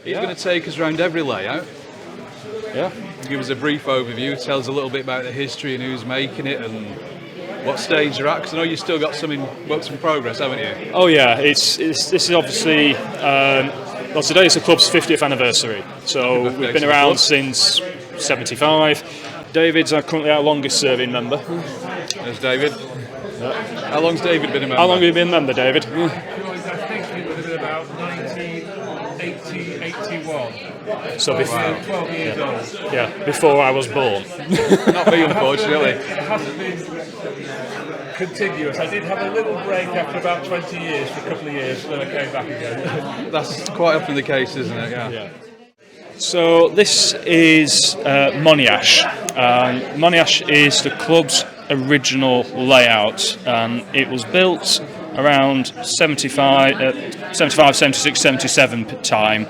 He's going to take us around every layout. Yeah. Give us a brief overview, tell us a little bit about the history and who's making it and what stage you're at, because I know you've still got some works in progress, haven't you? Oh yeah, this is obviously, well, today is the club's 50th anniversary, so we've been around since 75. David's currently our longest serving member. There's David. How long's David been a member? How long have you been a member, David? I think it would have been about 1980, 81. So before, 12 years old. yeah, before I was born. Not me, unfortunately. It hasn't been continuous. I did have a little break after about 20 years, for a couple of years, then I came back again. That's quite often the case, isn't it? Yeah. So this is Monash. Monash is the club's original layout, and it was built around 76, 77 time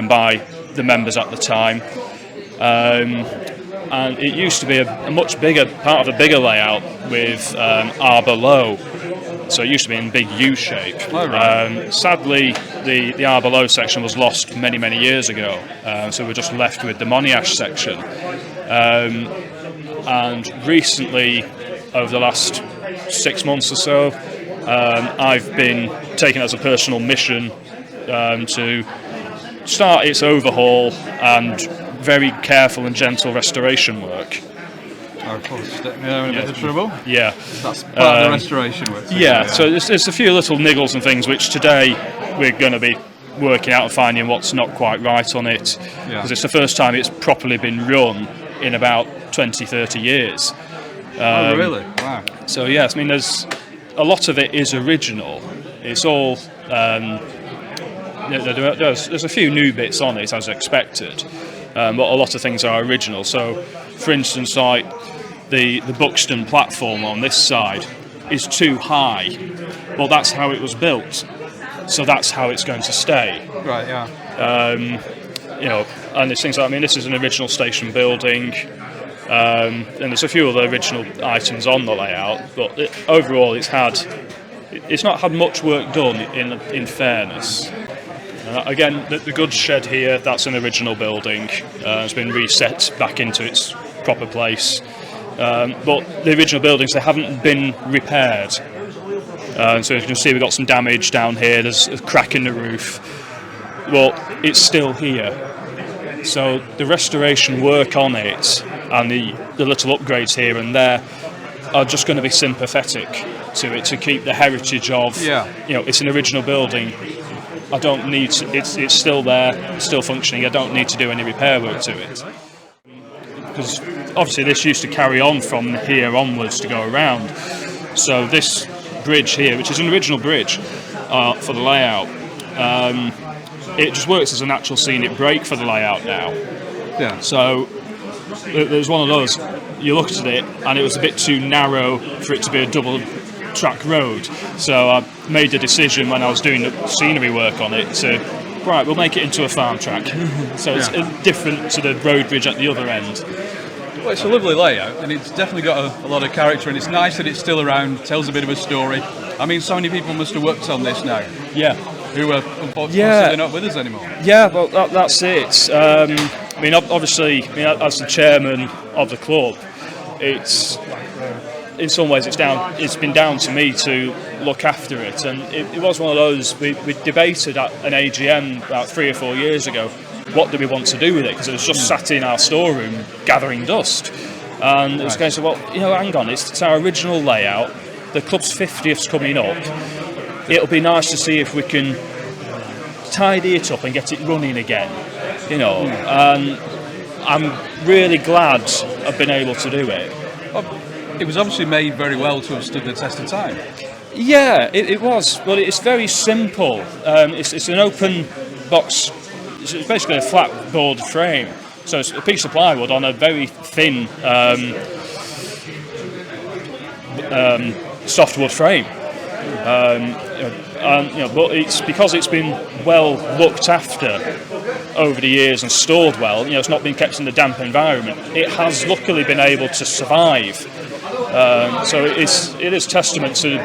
by the members at the time. And it used to be a much bigger part of a bigger layout with arbour low, so it used to be in big U shape. Oh, right. Sadly, the arbour low section was lost many years ago, so we're just left with the Monash section. And recently, over the last 6 months or so, I've been taking it as a personal mission to start its overhaul and very careful and gentle restoration work. Oh, of course, step me in a bit of trouble. Yeah. That's part of the restoration work. Yeah, so there's a few little niggles and things which today we're going to be working out and finding what's not quite right on it. Because it's the first time it's properly been run in about 20-30 years. Oh, really? Wow. So yes, I mean, there's a lot of it is original. It's all there's a few new bits on it as expected, but a lot of things are original. So, for instance, like the Buxton platform on this side is too high. Well, that's how it was built, so that's how it's going to stay. Right. Yeah. And there's things like, I mean, this is an original station building. And there's a few other original items on the layout, but overall it's not had much work done in fairness. Again, the goods shed here, that's an original building. It's been reset back into its proper place. But the original buildings, they haven't been repaired. So you can see we've got some damage down here, there's a crack in the roof. Well, it's still here. So the restoration work on it and the little upgrades here and there are just going to be sympathetic to it, to keep the heritage of, it's an original building. I don't need to, it's still there, still functioning. I don't need to do any repair work to it. Because obviously this used to carry on from here onwards to go around. So this bridge here, which is an original bridge for the layout, it just works as a natural scenic break for the layout now. Yeah. So there's one of those, you looked at it and it was a bit too narrow for it to be a double track road. So I made the decision when I was doing the scenery work on it to, right, we'll make it into a farm track. So it's different to the road bridge at the other end. Well, it's a lovely layout and it's definitely got a lot of character, and it's nice that it's still around, tells a bit of a story. I mean, so many people must have worked on this now. Yeah. Who are unfortunately not with us anymore. Yeah, well, that's it. I mean, obviously, as the chairman of the club, it's in some ways it's been down to me to look after it, and it was one of those we debated at an AGM about 3 or 4 years ago. What do we want to do with it? Because it was just sat in our storeroom gathering dust, and it was going to say, well, hang on, it's our original layout. The club's 50th's coming up. It'll be nice to see if we can tidy it up and get it running again, and I'm really glad I've been able to do it. Well, it was obviously made very well to have stood the test of time. Yeah, it was. Well, it's very simple. It's an open box. It's basically a flat board frame. So it's a piece of plywood on a very thin softwood frame. But it's because it's been well looked after over the years and stored well. It's not been kept in a damp environment. It has luckily been able to survive. So it is testament to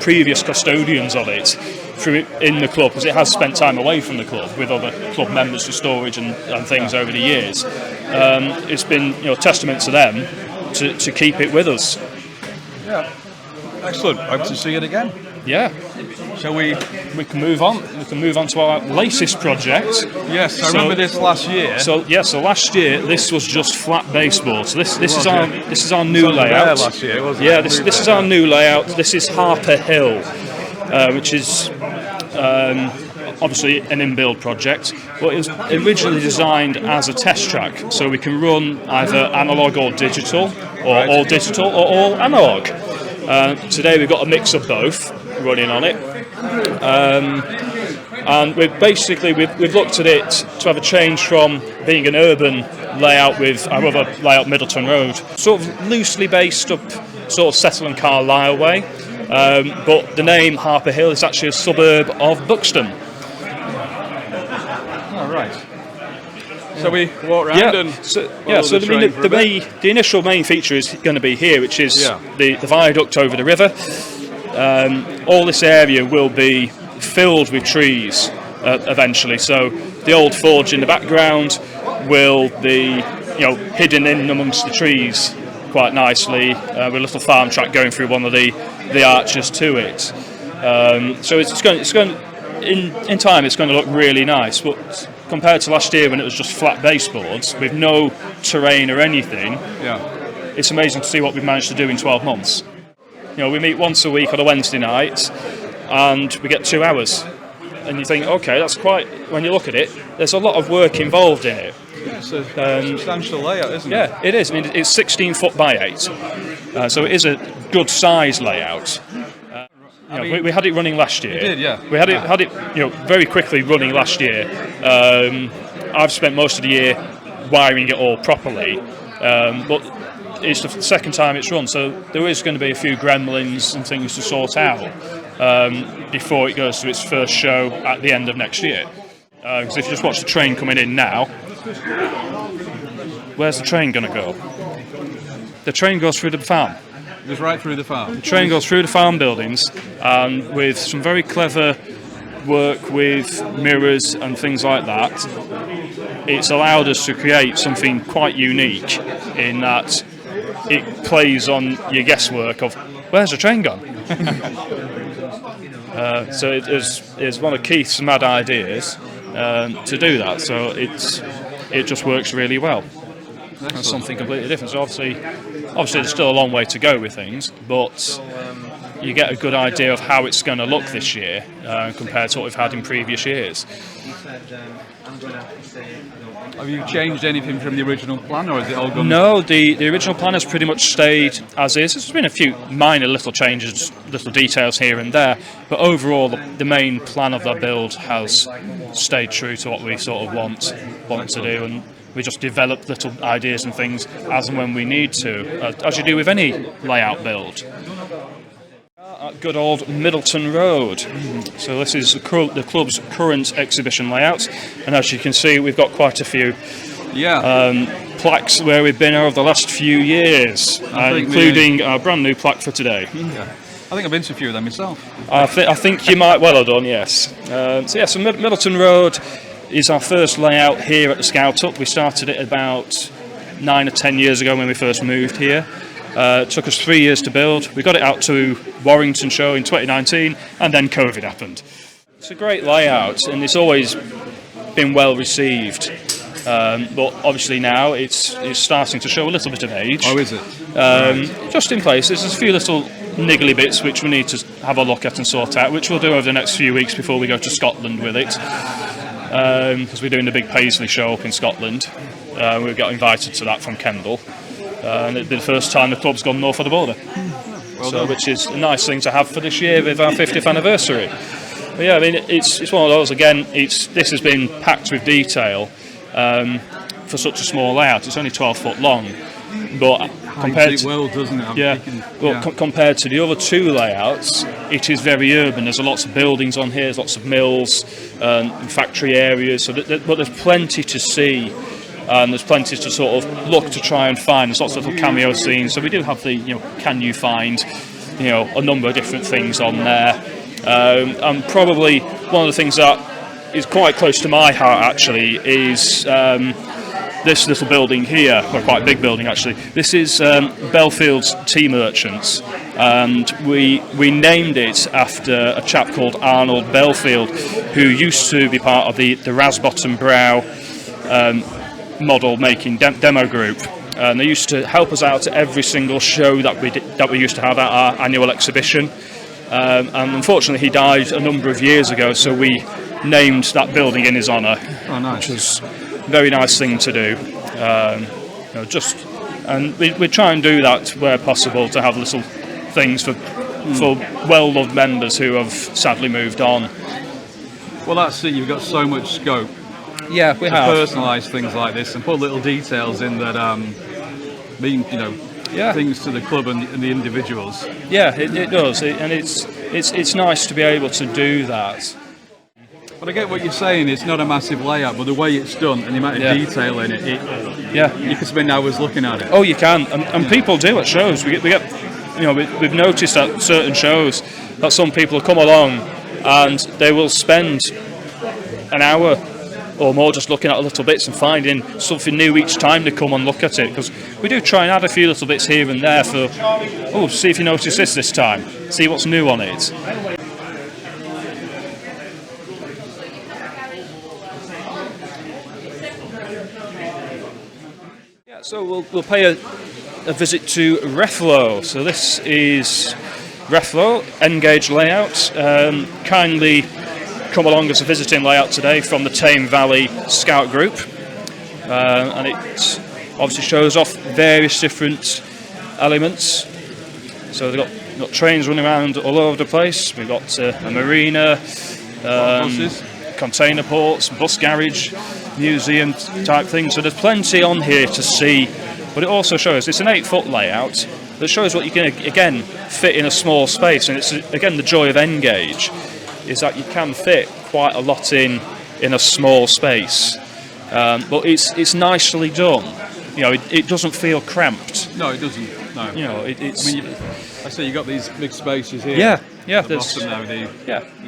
previous custodians of it through in the club, because it has spent time away from the club with other club members for storage and things over the years. It's been testament to them to keep it with us. Yeah, excellent. Hope to see it again. Yeah. Shall we? We can move on. We can move on to our latest project. Yes, I remember this last year. So last year this was just flat baseboard. So this is our new layout. Last year, wasn't yeah, it? this is our new layout. This is Harper Hill, which is obviously an in-build project, but it was originally designed as a test track, so we can run either analog or digital, or all digital or all analog. Today we've got a mix of both running on it. And we've looked at it to have a change from being an urban layout with our other layout, Middleton Road, sort of loosely based up sort of Settle and Carlisle way, but the name Harper Hill is actually a suburb of Buxton. All right. So we walk around and the initial main feature is going to be here, which is the viaduct over the river. All this area will be filled with trees eventually. So the old forge in the background will be, hidden in amongst the trees quite nicely, with a little farm track going through one of the arches to it. So it's going in time. It's going to look really nice, but compared to last year when it was just flat baseboards with no terrain or anything, it's amazing to see what we've managed to do in 12 months. We meet once a week on a Wednesday night, and we get 2 hours. And you think, okay, that's quite. When you look at it, there's a lot of work involved in it. It's a substantial layout, isn't it? Yeah, it is. I mean, it's 16 foot by 8, so it is a good size layout. We had it running last year. We did, yeah. We had it very quickly running last year. I've spent most of the year wiring it all properly, but it's the second time it's run, so there is going to be a few gremlins and things to sort out before it goes to its first show at the end of next year. Because if you just watch the train coming in now, where's the train going to go? The train goes through the farm. Just right through the farm. The train goes through the farm buildings, and with some very clever work with mirrors and things like that, it's allowed us to create something quite unique in that it plays on your guesswork of where's the train gone. So it is one of Keith's mad ideas to do that. So it just works really well. That's something completely different. So obviously there's still a long way to go with things, but you get a good idea of how it's going to look this year compared to what we've had in previous years. Have you changed anything from the original plan, or is it all gone? No, the original plan has pretty much stayed as is. There's been a few minor little changes, little details here and there, but overall the main plan of the build has stayed true to what we sort of want to do, and we just develop little ideas and things as and when we need to, as you do with any layout build. At good old Middleton Road. So this is the club's current exhibition layout, and as you can see, we've got quite a few plaques where we've been over the last few years, including our brand new plaque for today. Yeah. I think I've been to a few of them myself. I think you might well have done, yes. So Middleton Road is our first layout here at the Scout Up. We started it about 9 or 10 years ago when we first moved here. It took us 3 years to build. We got it out to Warrington show in 2019, and then COVID happened. It's a great layout, and it's always been well received. But obviously now it's starting to show a little bit of age. Oh, is it? Just in places. There's a few little niggly bits which we need to have a look at and sort out, which we'll do over the next few weeks before we go to Scotland with it. Because we're doing the big Paisley show up in Scotland. We got invited to that from Kendal. And it'd be the first time the club's gone north of the border, which is a nice thing to have for this year with our 50th anniversary. But yeah, I mean, it's one of those. Again, this has been packed with detail for such a small layout. It's only 12 foot long, but compared to doesn't it? Compared to the other two layouts, it is very urban. There's lots of buildings on here. There's lots of mills, factory areas. But there's plenty to see. And there's plenty to sort of look to try and find. There's lots of little cameo scenes. So we do have the, can you find, a number of different things on there. And probably one of the things that is quite close to my heart actually is this little building here, or quite a big building actually. This is Belfield's Tea Merchants, and we named it after a chap called Arnold Belfield, who used to be part of the Rasbottom Brow model making demo group. And they used to help us out at every single show that we used to have at our annual exhibition. And unfortunately, he died a number of years ago, so we named that building in his honour. Oh, nice. Which was a very nice thing to do. And we try and do that where possible, to have little things for well-loved members who have sadly moved on. Well, that's it. You've got so much scope. Yeah, we have. Personalise things like this and put little details in that mean, things to the club and the individuals. Yeah, it does, and it's nice to be able to do that. But I get what you're saying. It's not a massive layout, but the way it's done and the amount of detail in it, you can spend hours looking at it. Oh, you can, and people do at shows. We get we've noticed at certain shows that some people come along and they will spend an hour or more just looking at little bits and finding something new each time they come and look at it, because we do try and add a few little bits here and there for, see if you notice this time, see what's new on it. Yeah, so we'll pay a visit to Reflow. So this is Reflow, N-gauge layout. Kindly come along as a visiting layout today from the Tame Valley Scout Group, and it obviously shows off various different elements. So they've got trains running around all over the place. We've got a marina, container ports, bus garage, museum type thing. So there's plenty on here to see, but it also shows it's an 8-foot layout that shows what you can again fit in a small space, and it's again the joy of N-gauge, is that you can fit quite a lot in a small space, but it's nicely done. It doesn't feel cramped. No, it doesn't. No. It's. I mean, I say you got these big spaces here. Yeah. At the bottom now, the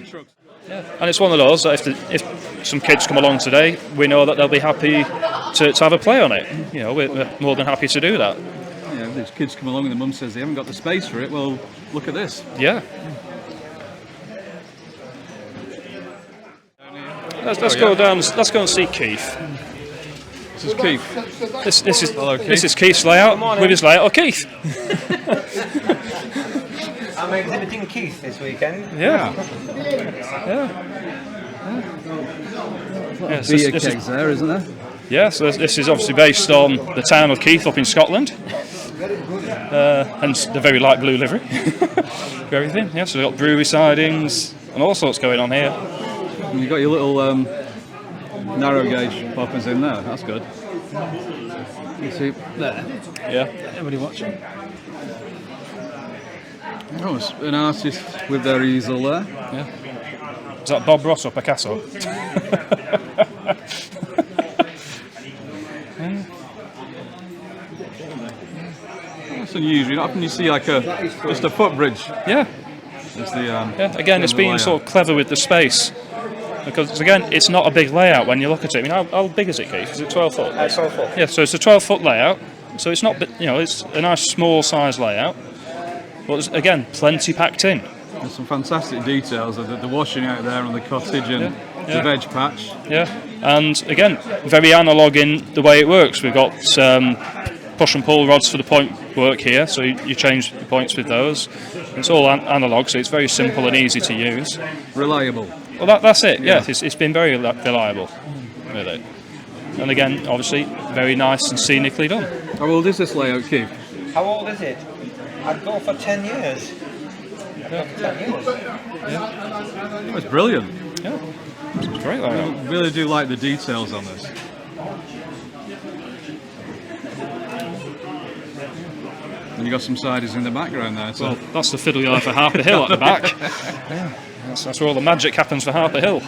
trucks. Yeah, and it's one of those that if some kids come along today, we know that they'll be happy to have a play on it. We're more than happy to do that. Yeah, if these kids come along and the mum says they haven't got the space for it, well, look at this. Yeah. Let's go down. Let's go and see Keith. This is Keith. This is Keith's layout with his layout of Keith. I'm exhibiting Keith this weekend. Yeah. Yes, beer kegs there, isn't there? Yeah. So this is obviously based on the town of Keith up in Scotland, hence the very light blue livery. For everything. Yeah. So we've got brewery sidings and all sorts going on here. And you've got your little narrow gauge poppers in there. That's good. You see there? Yeah. Everybody watching? Oh, it's an artist with their easel there. Yeah. Is that Bob Ross or Picasso? That's unusual. Not often you see like just a footbridge. Yeah. It's the, Again, it's being sort of clever with the space. Because again, it's not a big layout when you look at it. I mean, how big is it, Keith? Is it 12 foot? 12 foot. Yeah, so it's a 12-foot layout. So it's not, it's a nice small size layout. But there's, again, plenty packed in. There's some fantastic details of the washing out there on the cottage and the veg patch. Yeah, and again, very analogue in the way it works. We've got push and pull rods for the point work here, so you change the points with those. It's all analogue, so it's very simple and easy to use. Reliable. Well, that's it. Yeah, it's been very reliable with it. And again, obviously, very nice and scenically done. How old is this layout, Keith? How old is it? I'd go for 10 years. Oh, it's brilliant. Yeah, it's great layout. I really do like the details on this. And you got some siders in the background there. So. Well, that's the fiddle yard for Harper Hill at the back. Yeah, that's where all the magic happens for Harper Hill.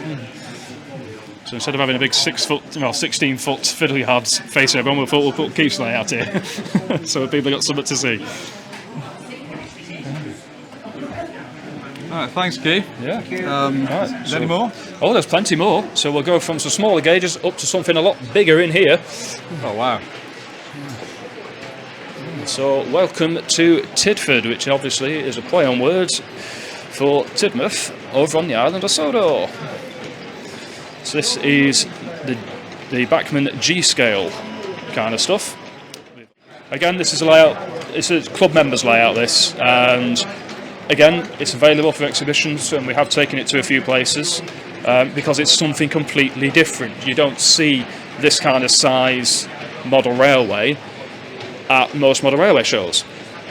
So instead of having a big 16-foot fiddle yards facing everyone, we thought we'll put Keith's layout here, so people got something to see. Right, thanks, Keith. Yeah. Right, is there any more? Oh, there's plenty more. So we'll go from some smaller gauges up to something a lot bigger in here. Oh, wow. So welcome to Tidford, which obviously is a play on words for Tidmouth over on the island of Sodor. So this is the Bachmann G scale kind of stuff. Again, this is a layout. It's a club members layout. This, and again, it's available for exhibitions, and we have taken it to a few places because it's something completely different. You don't see this kind of size model railway at most model railway shows.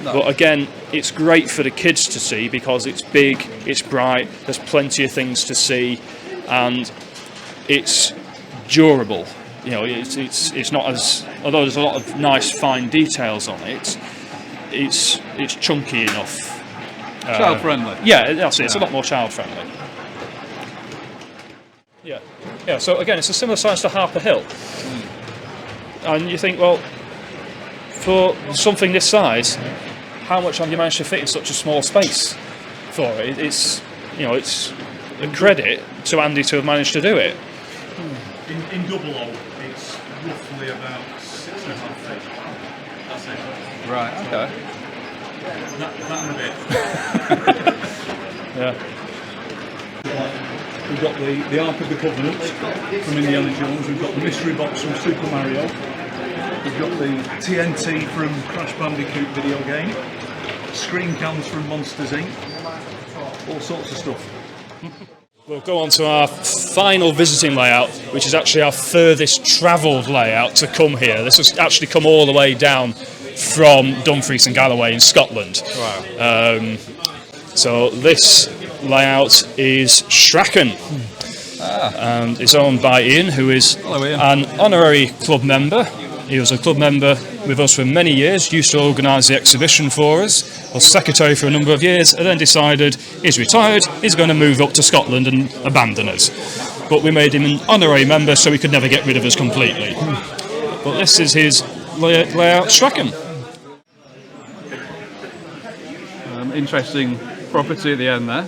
No. But again, it's great for the kids to see because it's big, it's bright, there's plenty of things to see, and it's durable. You know, it's not as, although there's a lot of nice fine details on it, it's chunky enough. Child friendly. Yeah, that's it. It's a lot more child friendly. Yeah, yeah. So again, it's a similar size to Harper Hill, and you think, well, for something this size, how much have you managed to fit in such a small space for it? It's, you know, it's a credit to Andy to have managed to do it. In double O, it's roughly about 6.5 feet. That's it. Right, okay. That and a bit. Yeah. We've got the Ark of the Covenant from Indiana Jones. We've got the Mystery Box from Super Mario. We've got the TNT from Crash Bandicoot video game. Screen cams from Monsters Inc. All sorts of stuff. We'll go on to our final visiting layout, which is actually our furthest travelled layout to come here. This has actually come all the way down from Dumfries and Galloway in Scotland. Wow. So this layout is Strachan, and it's owned by Ian, who is an honorary club member. He was a club member with us for many years, used to organise the exhibition for us, was secretary for a number of years, and then decided he's retired, he's going to move up to Scotland and abandon us. But we made him an honorary member so he could never get rid of us completely. But this is his layout, Strachan. Interesting property at the end there.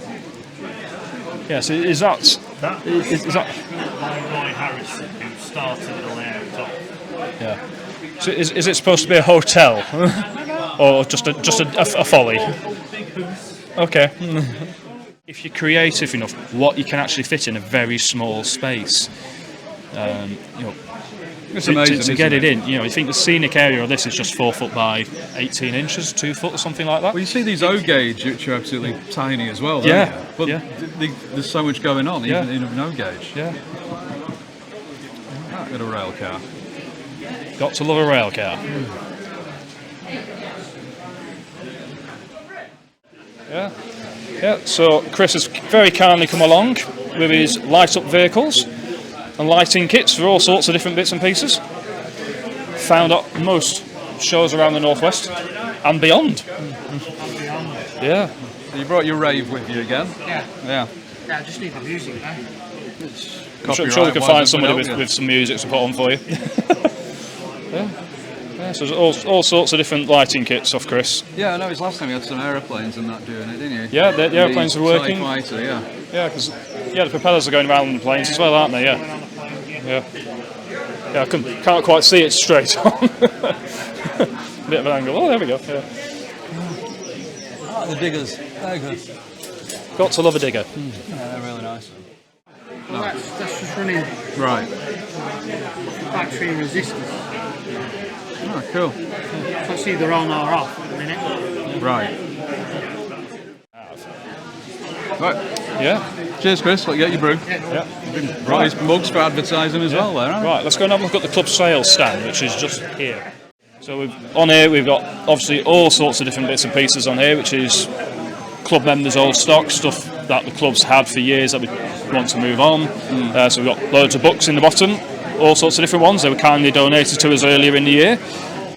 Yes, is that Roy Harris, who started the layout off. Yeah. So is it supposed to be a hotel, or just a folly? Okay. If you're creative enough, what you can actually fit in a very small space, you know, it's amazing to get it in. You know, you think the scenic area of this is just 4 foot by 18 inches, 2 foot, or something like that. Well, you see these O gauge, which are absolutely tiny as well. Yeah. Don't you? But yeah. There's so much going on, Yeah. even in an O gauge. Yeah. Got a rail car. Got to love a rail car. Yeah. Yeah. So Chris has very kindly come along with his light up vehicles and lighting kits for all sorts of different bits and pieces. Found at most shows around the northwest and beyond. Yeah. So you brought your rave with you again? Yeah. Yeah. Yeah, I just need the music now. I'm sure we can find somebody with some music to put on for you. Yeah. Yeah, so there's all sorts of different lighting kits off Chris. Yeah, I know. His last time you had some aeroplanes and that doing it, didn't you? Yeah, the aeroplanes are working. Fighter, yeah. Yeah, because the propellers are going around the planes as well, aren't they? Yeah. Yeah. Yeah, I can't quite see it straight on. Bit of an angle. Oh, there we go. Yeah. The diggers. They're good. Got to love a digger. Yeah, they're really nice. Well, that's just running Right. battery resistance. Oh, cool. So it's either on or off at the minute. Right. Right. Yeah. Cheers, Chris. Let you get your brew. Yeah. Right. His mugs for advertising as well there, Right, let's go and have a look at the club sales stand, which is just here. So on here we've got obviously all sorts of different bits and pieces on here, which is club members' old stock, stuff that the club's had for years that we want to move on. So we've got loads of books in the bottom, all sorts of different ones. They were kindly donated to us earlier in the year.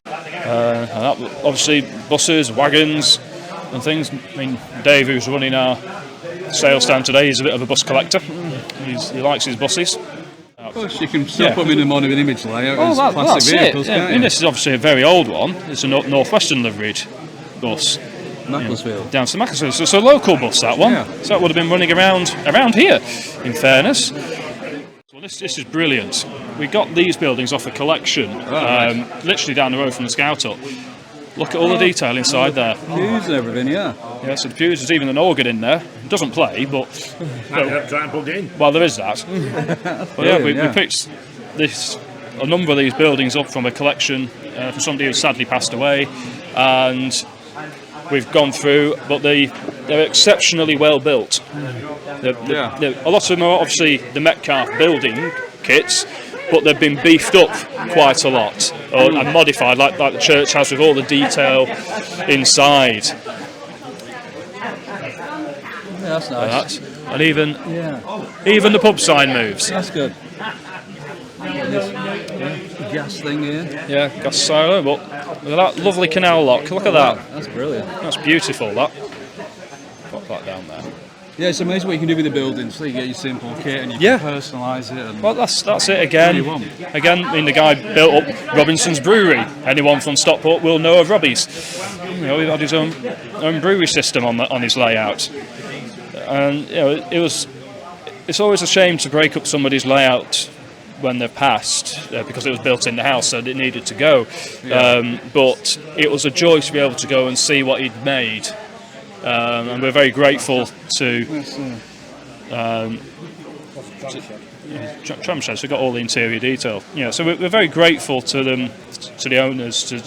And that, obviously buses, wagons and things. I mean, Dave, who's running our sales stand today, is a bit of a bus collector. He likes his buses. Of course, you can still put them in a monument image layout as that's classic vehicles, it. Yeah. can't And you? this is obviously a very old one. It's a Northwestern liveried bus. Macclesfield. Down to Macclesfield. So it's a local bus, that one. Yeah. So that would have been running around here, in fairness. Well, this is brilliant. We got these buildings off a collection, literally down the road from the Scout Hut. Look at all the detail inside there. Pews and everything, yeah. Yeah, so the pews, there's even an organ in there. It doesn't play, but... Well, there is that. But yeah, we picked a number of these buildings up from a collection from somebody who sadly passed away, and we've gone through, but they're exceptionally well built. A lot of them are obviously the Metcalfe building kits, but they've been beefed up quite a lot and modified, like the church has, with all the detail inside. Yeah, that's nice. And even the pub sign moves. That's good. Gas thing here. Yeah, gas silo, but look at that lovely canal lock. Look at that. That's brilliant. That's beautiful, that. Pop that down there. Yeah, it's amazing what you can do with the buildings. So you get your simple kit and you can personalise it. And Well, that's it again. What do you want? Again, I mean, the guy built up Robinson's Brewery. Anyone from Stockport will know of Robbie's. He had his own brewery system on his layout. And it's always a shame to break up somebody's layout when they've passed, because it was built in the house, so it needed to go. But it was a joy to be able to go and see what he'd made. And we're very grateful to tram sheds. We've got all the interior detail. Yeah, so we're very grateful to them, to the owners, to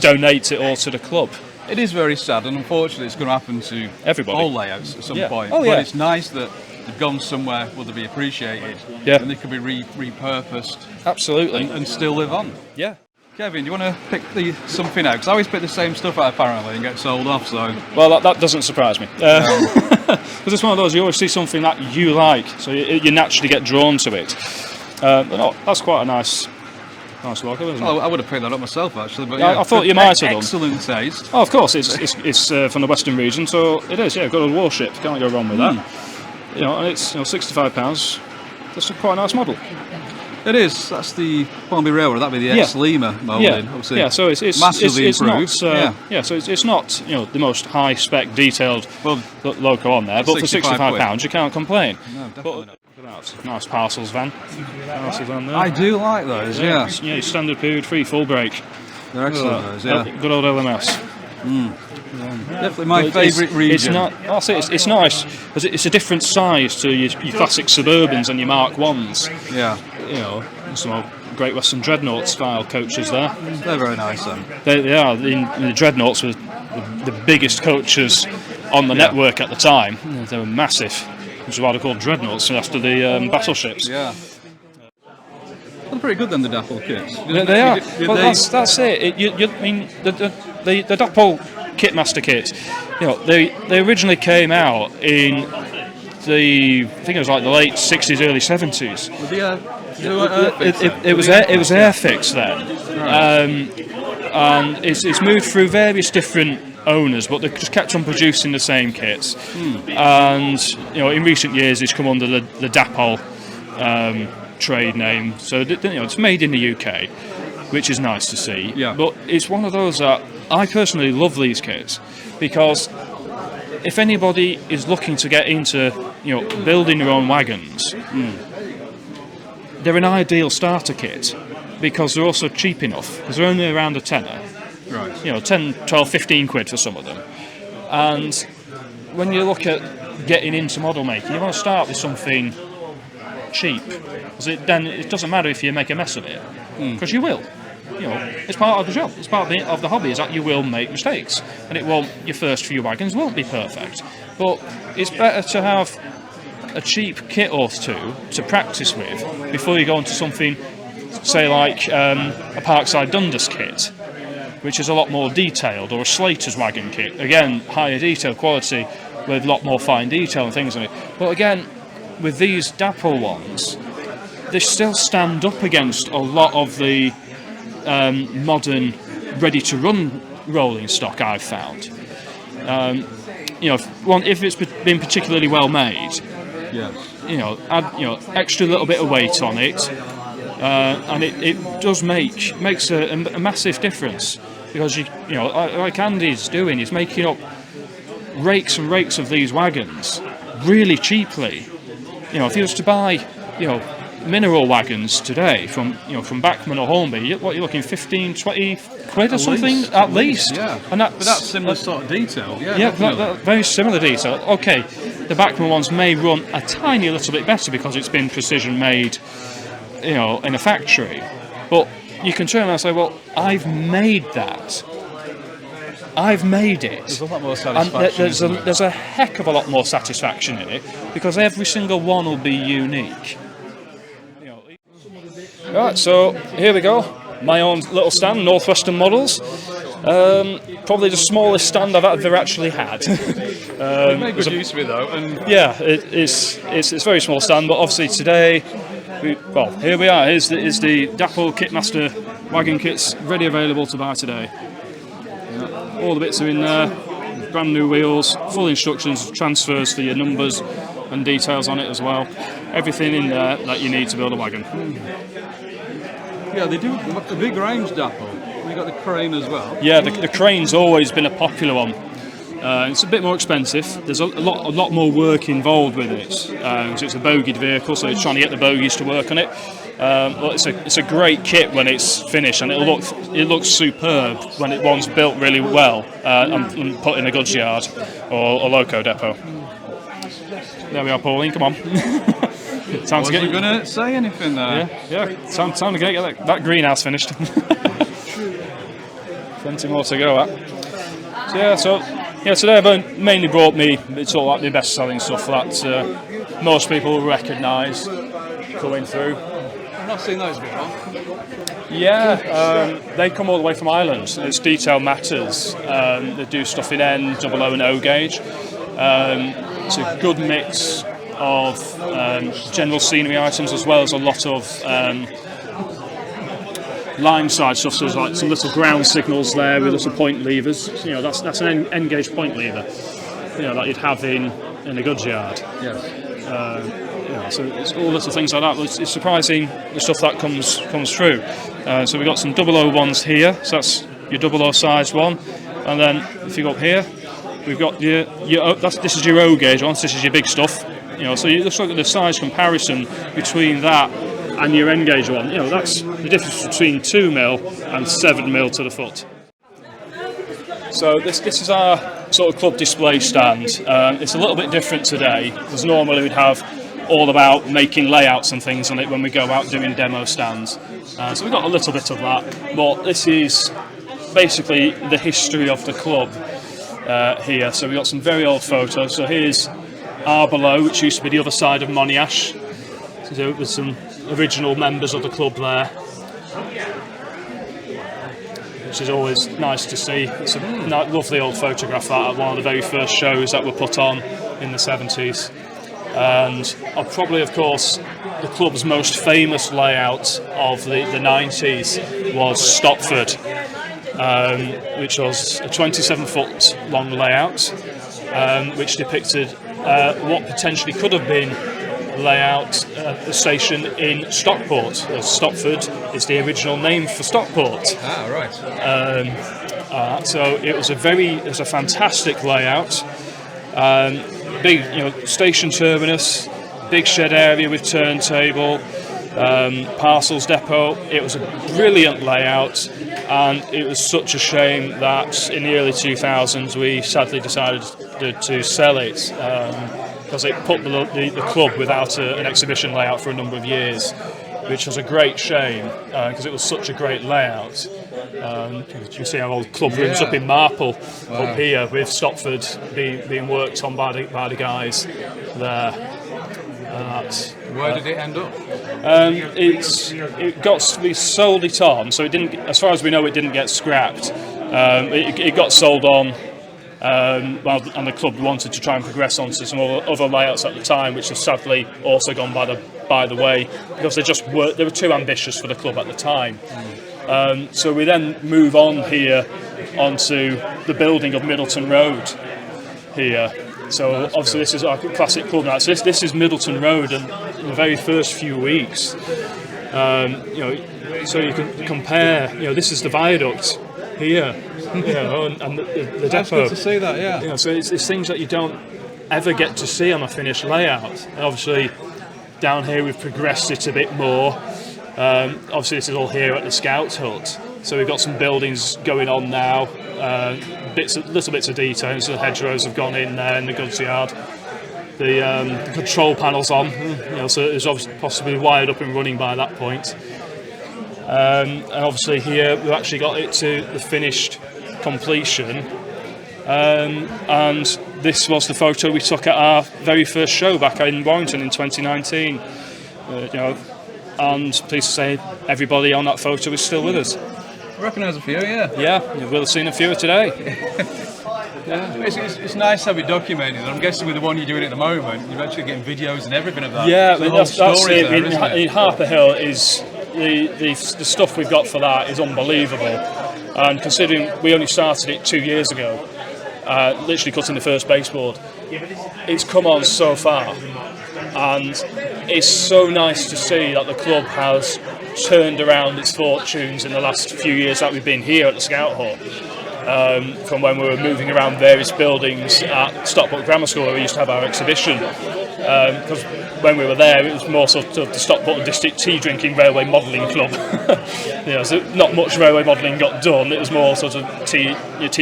donate it all to the club. It is very sad, and unfortunately, it's going to happen to Everybody. all layouts at some point. Oh, but yeah. it's nice that they've gone somewhere where they'll be appreciated, and they could be repurposed. Absolutely. And still live on. Yeah. Kevin, do you want to pick something out? Because I always pick the same stuff out apparently and get sold off. So Well, that doesn't surprise me. Because it's one of those, you always see something that you like, so you naturally get drawn to it. But no, that's quite a nice logo, isn't it? I would have picked that up myself actually. But I thought you might have done. Excellent taste. Oh, of course, it's from the Western region, so it is. Yeah, good old warship. Can't go wrong with that. And it's £65. That's quite a nice model. It is. That's the Bombay Railway. That'd be the ex-Lima moulding. Obviously. Yeah. So it's massively improved. Not, So it's not the most high spec detailed logo on there, but for £65 you can't complain. No, definitely not. Look at that. Nice parcels van. Parcels van there. I do like those. Yeah. Yeah. Standard period free full brake. They're excellent. Those. Yeah. Good old LMS. Definitely my favourite region. It's not. I'll say it's nice because it's a different size to your classic Suburbans and your Mark 1s. Yeah. Some Great Western Dreadnought style coaches there. They're very nice then. They are. The Dreadnoughts were the biggest coaches on the network at the time. They were massive, which is why they're called Dreadnoughts after the battleships. Yeah. They're pretty good then, the Dapple kits. They are. Well, that's it. I mean, the Dapple Kitmaster kits, they originally came out in I think it was like the late 60s, early 70s. It was Airfix then, and it's moved through various different owners, but they just kept on producing the same kits. And in recent years, it's come under the Dapol trade name, so it's made in the UK, which is nice to see. Yeah. But it's one of those that I personally love these kits because if anybody is looking to get into building their own wagons, they're an ideal starter kit because they're also cheap enough because they're only around a tenner. Right. 10, 12, 15 quid for some of them. And when you look at getting into model making, you want to start with something cheap, because then it doesn't matter if you make a mess of it, because you will. It's part of the job. It's part of the hobby is that you will make mistakes, and your first few wagons won't be perfect. But it's better to have a cheap kit or two to practice with before you go into something, say like a Parkside Dundas kit, which is a lot more detailed, or a Slater's wagon kit. Again, higher detail quality with a lot more fine detail and things on it. But again, with these Dapple ones, they still stand up against a lot of the modern, ready-to-run rolling stock I've found. If it's been particularly well made, add extra little bit of weight on it, and it does makes a massive difference, because like Andy's doing, he's making up rakes and rakes of these wagons really cheaply. You know, if you was to buy, you know, mineral wagons today from, you know, from Bachmann or Hornby, what you're looking 15, 20 quid or something at least. Yeah, and but that's similar sort of detail. Yeah, that very similar detail. Okay, the Bachmann ones may run a tiny little bit better because it's been precision made, you know, in a factory. But you can turn around and say, well, I've made that. I've made it. There's a lot more satisfaction. And there's a heck of a lot more satisfaction in it because every single one will be unique. Right, so here we go. My own little stand, Northwestern Models. Probably the smallest stand I've ever actually had. We've made good use of it though. And yeah, it's a very small stand, but obviously today, here we are. Here's the Dapple Kitmaster wagon kits ready available to buy today. All the bits are in there, brand new wheels, full instructions, transfers for your numbers and details on it as well. Everything in there that you need to build a wagon. Yeah, they do a big range, Dapple. We got the crane as well. Yeah, the crane's always been a popular one. It's a bit more expensive. There's a lot more work involved with it. So it's a bogied vehicle, so it's trying to get the bogies to work on it. But it's a great kit when it's finished, and it looks superb when one's built really well and put in a goods yard or a loco depot. There we are, Pauline. Come on. Time to get. Wasn't going to say anything there. Yeah. Time to get that greenhouse finished. Plenty more to go at. So today I mainly brought me. It's all like the best-selling stuff that most people will recognise coming through. I've not seen those before. Yeah, they come all the way from Ireland. It's Detail Matters. They do stuff in N, double O and O gauge. It's a good mix of general scenery items as well as a lot of line side stuff. So there's like some little ground signals there with little point levers. You know, that's an N gauge point lever. You know, that you'd have in a goods yard. Yeah. So it's all little things like that. It's surprising the stuff that comes through. So we've got some 001s here. So that's your 00 sized one. And then if you go up here, we've got this is your O gauge one. So this is your big stuff. You know, so you just look at the size comparison between that and your N gauge one. You know, that's the difference between 2mm and 7mm to the foot. So this is our sort of club display stand. It's a little bit different today because normally we'd have all about making layouts and things on it when we go out doing demo stands. So we've got a little bit of that, but this is basically the history of the club here. So we've got some very old photos. So here's Arbelow, which used to be the other side of Moniash. So there's some original members of the club there, which is always nice to see. It's a lovely old photograph that at one of the very first shows that were put on in the 70s. And probably, of course, the club's most famous layout of the 90s was Stockport, which was a 27-foot long layout, which depicted what potentially could have been layout at the station in Stockport. Stockford is the original name for Stockport. Ah, right. So it was a fantastic layout. Big, station terminus, big shed area with turntable, parcels depot. It was a brilliant layout, and it was such a shame that in the early 2000s we sadly decided to sell it because it put the club without an exhibition layout for a number of years, which was a great shame because it was such a great layout. You can see our old club rooms up in Marple, up here with Stockford being worked on by the guys there. Where did it end up? We sold it on, so it didn't. As far as we know, it didn't get scrapped. It got sold on. And the club wanted to try and progress onto some other layouts at the time, which have sadly also gone by the way because they were too ambitious for the club at the time. So we then move on here onto the building of Middleton Road here. So obviously this is our classic club now. So this is Middleton Road, and in the very first few weeks, so you can compare. This is the viaduct here, you know, and the That's depot. good to see that, yeah. You know, so it's things that you don't ever get to see on a finished layout. And obviously, down here we've progressed it a bit more. Obviously, this is all here at the Scouts Hut. So we've got some buildings going on now, little bits of detail. So the hedgerows have gone in there in the goods yard. The control panel's on, you know, so it's obviously possibly wired up and running by that point. And obviously here we've actually got it to the finished completion. And this was the photo we took at our very first show back in Warrington in 2019. You know, and pleased to say everybody on that photo is still with us. I recognise a few, yeah. Yeah, you will have seen a few today. Yeah, it's nice to have it documented. I'm guessing with the one you're doing at the moment, you're actually getting videos and everything of that. Yeah, so I mean, that's it. There, isn't it? In Harper Hill is the stuff we've got for that is unbelievable. And considering we only started it 2 years ago, literally cutting the first baseboard, it's come on so far. And it's so nice to see that the club has turned around its fortunes in the last few years that we've been here at the Scout Hut. From when we were moving around various buildings at Stockport Grammar School where we used to have our exhibition. Because when we were there it was more sort of the Stockport District Tea Drinking Railway Modelling Club. You know, so not much railway modelling got done, it was more sort of tea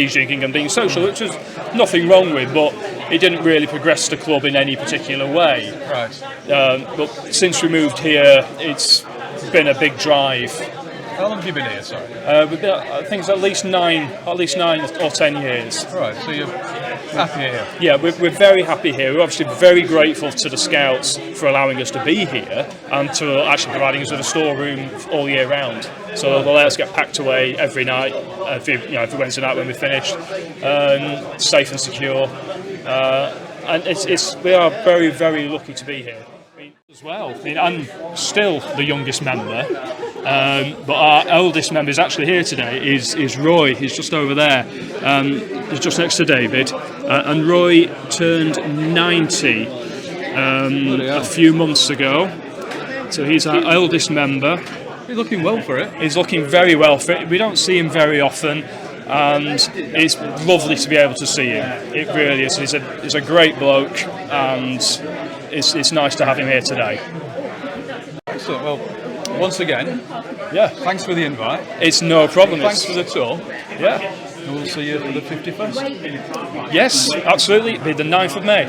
drinking and being social, which was nothing wrong with, but it didn't really progress the club in any particular way. Right. But since we moved here it's been a big drive. How long have you been here, sorry? We've been, I think it's at least 9 or 10 years. Right, so you're happy here? Yeah, we're very happy here. We're obviously very grateful to the Scouts for allowing us to be here and to actually providing us with a storeroom all year round. So they'll let us get packed away every night, every Wednesday night when we're finished, safe and secure. And we are very, very lucky to be here. As well, I'm still the youngest member, but our eldest member is actually here today. Is Roy? He's just over there. He's just next to David, and Roy turned 90 a few months ago. So he's our eldest member. He's looking well for it. He's looking very well for it. We don't see him very often, and it's lovely to be able to see him. It really is. He's a great bloke, and it's nice to have him here today. Excellent. Well, once again, Yeah, thanks for the invite. it's no problem. Thanks for the tour. Yeah. And we'll see you for the 51st. Yes, absolutely. It'll be the 9th of May.